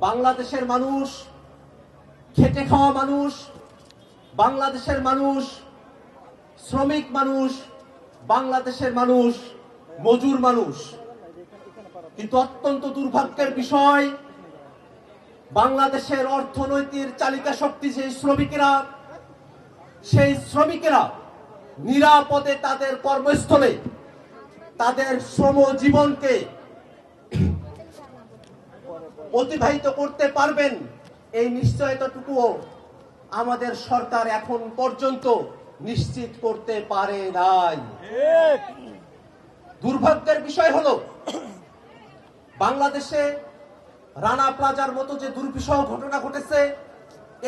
বাংলাদেশের মানুষ খেটে খাওয়া মানুষ, বাংলাদেশের মানুষ শ্রমিক মানুষ, বাংলাদেশের মানুষ মজুর মানুষ। কিন্তু অত্যন্ত দুর্ভাগ্যের বিষয়, বাংলাদেশের অর্থনৈতিক চালিকা শক্তি সেই শ্রমিকেরা নিরাপদে তাদের কর্মস্থলে তাদের শ্রম জীবনকে অতিবাহিত করতে পারবেন, এই নিশ্চয়তাটুকুও আমাদের সরকার এখন পর্যন্ত নিশ্চিত করতে পারে নাই। দুর্ভাগ্যের বিষয় হলো, বাংলাদেশে রানা প্লাজার মতো যে দুর্বিষহ ঘটনা ঘটেছে,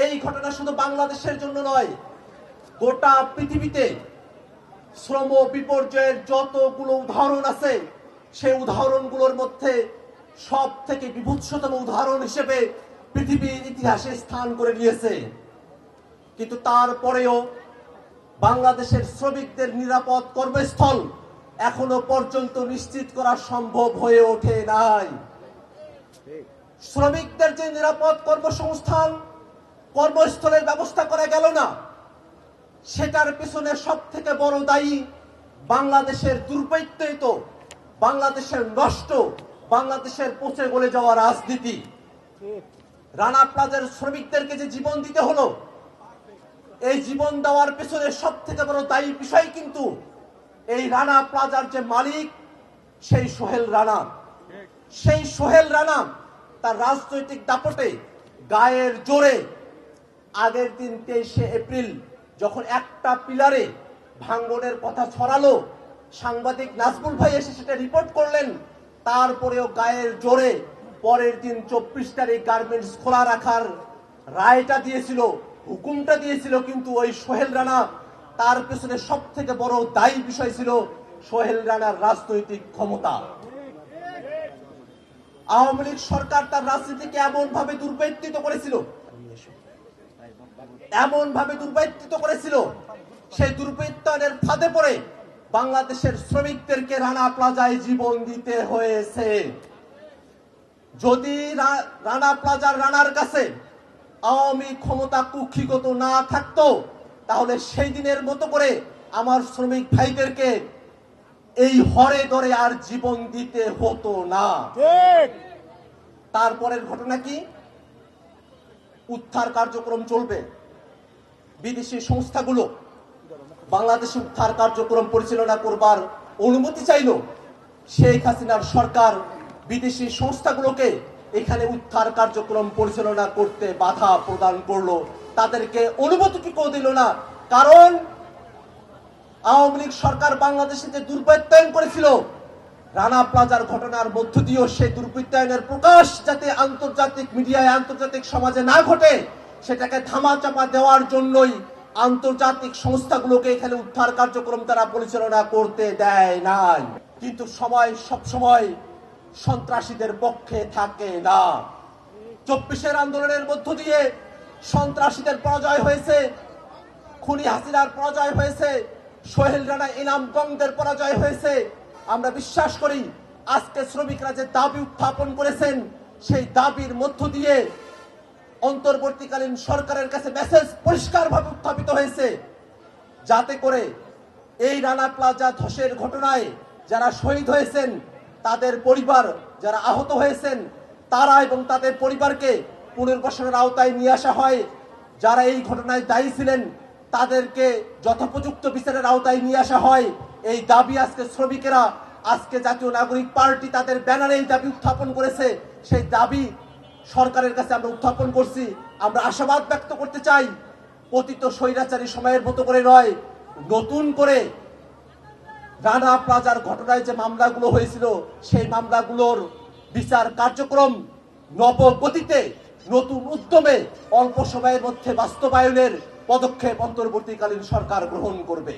এই ঘটনা শুধু বাংলাদেশের জন্য নয়, গোটা পৃথিবীতে শ্রম বিপর্যয়ের যতগুলো উদাহরণ আছে, সেই উদাহরণগুলোর মধ্যে সব থেকে বিভৎসতম উদাহরণ হিসেবে পৃথিবীর ইতিহাসে স্থান করে নিয়েছে। কিন্তু তারপরেও বাংলাদেশের শ্রমিকদের নিরাপদ কর্মস্থল এখনো পর্যন্ত নিশ্চিত করা সম্ভব হয়ে ওঠে নাই। শ্রমিকদের যে নিরাপদ কর্মসংস্থান কর্মস্থলের ব্যবস্থা করা গেল না, সেটার পেছনে সব থেকে বড় দায়ী বাংলাদেশের দুর্বৃত্তায়িত, বাংলাদেশের নষ্ট, বাংলাদেশের পচে গলে যাওয়া রাজনীতি। রানা প্লাজার শ্রমিকদেরকে যে জীবন দিতে হলো, এই জীবন দেওয়ার পেছনে সব থেকে বড় দায়ী বিষয় কিন্তু এই রানা প্লাজার যে মালিক, সেই সোহেল রানা। সেই সোহেল রানা তার রাজনৈতিক দাপটে গায়ের জোরে আগের দিন 23শে এপ্রিল যখন একটা পিলারে ভাঙ্গনের কথা ছড়ালো, সাংবাদিক নাজমুল ভাই এসে সেটা রিপোর্ট করলেন, তারপরেও গায়ের জোরে পরের দিন 24 তারিখ গার্মেন্টস খোলা রাখার রায়টা দিয়েছিল, হুকুমটা দিয়েছিল। কিন্তু ওই সোহেল রানা, তার পেছনে সব থেকে বড় দায়ী বিষয় ছিল সোহেল রানার রাজনৈতিক ক্ষমতা। আওয়ামী লীগ সরকার তার রাজনীতিকে এমন ভাবে দুর্বৃত্তিত করেছিল, সেই দুর্বৃত্তায়নের ফাঁদে পড়ে বাংলাদেশের শ্রমিকদেরকে রানা প্লাজায় জীবন দিতে হয়েছে। যদি রানা প্লাজার রানার কাছে আওয়ামী ক্ষমতা কুক্ষিগত না থাকতো, তাহলে সেই দিনের মতো করে আমার শ্রমিক ভাইদেরকে এই হরে দরে আর জীবন দিতে হতো না। তারপরের ঘটনা কি? উদ্ধার কার্যক্রম চলবে, বিদেশি সংস্থাগুলো বাংলাদেশে উদ্ধার কার্যক্রম পরিচালনা করবার অনুমতি চাইল। শেখ হাসিনার সরকার বিদেশি সংস্থাগুলোকে এখানে উদ্ধার কার্যক্রম পরিচালনা করতে বাধা প্রদান করলো, তাদেরকে অনুমতিটুকু দিল না। কারণ আওয়ামী লীগ সরকার বাংলাদেশে যে দুর্বৃত্তায়ন করেছিল, রানা প্লাজার ঘটনার মধ্য দিয়েও সেই দুর্বৃত্তায়নের প্রকাশ যাতে আন্তর্জাতিক মিডিয়ায়, আন্তর্জাতিক সমাজে না ঘটে, সেটাকে ধামাচাপা দেওয়ার জন্যই আন্তর্জাতিক সংস্থাগুলোকে এখানে উদ্ধার কার্যক্রম তারা পরিচালনা করতে দেয় নাই। কিন্তু সব সময় সন্ত্রাসীদের পক্ষে থাকে না। 24-এর আন্দোলনের মধ্য দিয়ে সন্ত্রাসীদের পরাজয় হয়েছে, খুনি হাসিনার পরাজয় হয়েছে, সোহেল রানা ইনাম গংদের পরাজয় হয়েছে। আমরা বিশ্বাস করি আজকে শ্রমিকরা যে দাবি উত্থাপন করেছেন, সেই দাবির মধ্য দিয়ে অন্তর্বর্তীকালীন সরকারের কাছে মেসেজ পরিষ্কারভাবে উত্থাপিত হয়েছে, যাতে করে এই রানা প্লাজা ধসের ঘটনায় যারা শহীদ হয়েছেন, তাদের পরিবার, যারা আহত হয়েছেন, তারা এবং তাদের পরিবারকে পুনর্বাসনের আওতায় নিয়ে আসা হয়। যারা এই ঘটনায় দায়ী ছিলেন, তাদেরকে যথোপযুক্ত বিচারের আওতায় নিয়ে আসা হয়। এই দাবি আজকে শ্রমিকেরা, আজকে জাতীয় নাগরিক পার্টি তাদের ব্যানারে এই দাবি উত্থাপন করেছে। সেই দাবি সরকারের কাছে আমরা উত্থাপন করছি। আমরা আশাবাদ ব্যক্ত করতে চাই, পতিত স্বৈরাচারী সময়ের মতো করে নয়, নতুন করে রানা প্লাজার ঘটনায় যে মামলাগুলো হয়েছিল, সেই মামলাগুলোর বিচার কার্যক্রম নবগতিতে, নতুন উদ্যমে অল্প সময়ের মধ্যে বাস্তবায়নের পদক্ষেপ অন্তর্বর্তীকালীন সরকার গ্রহণ করবে।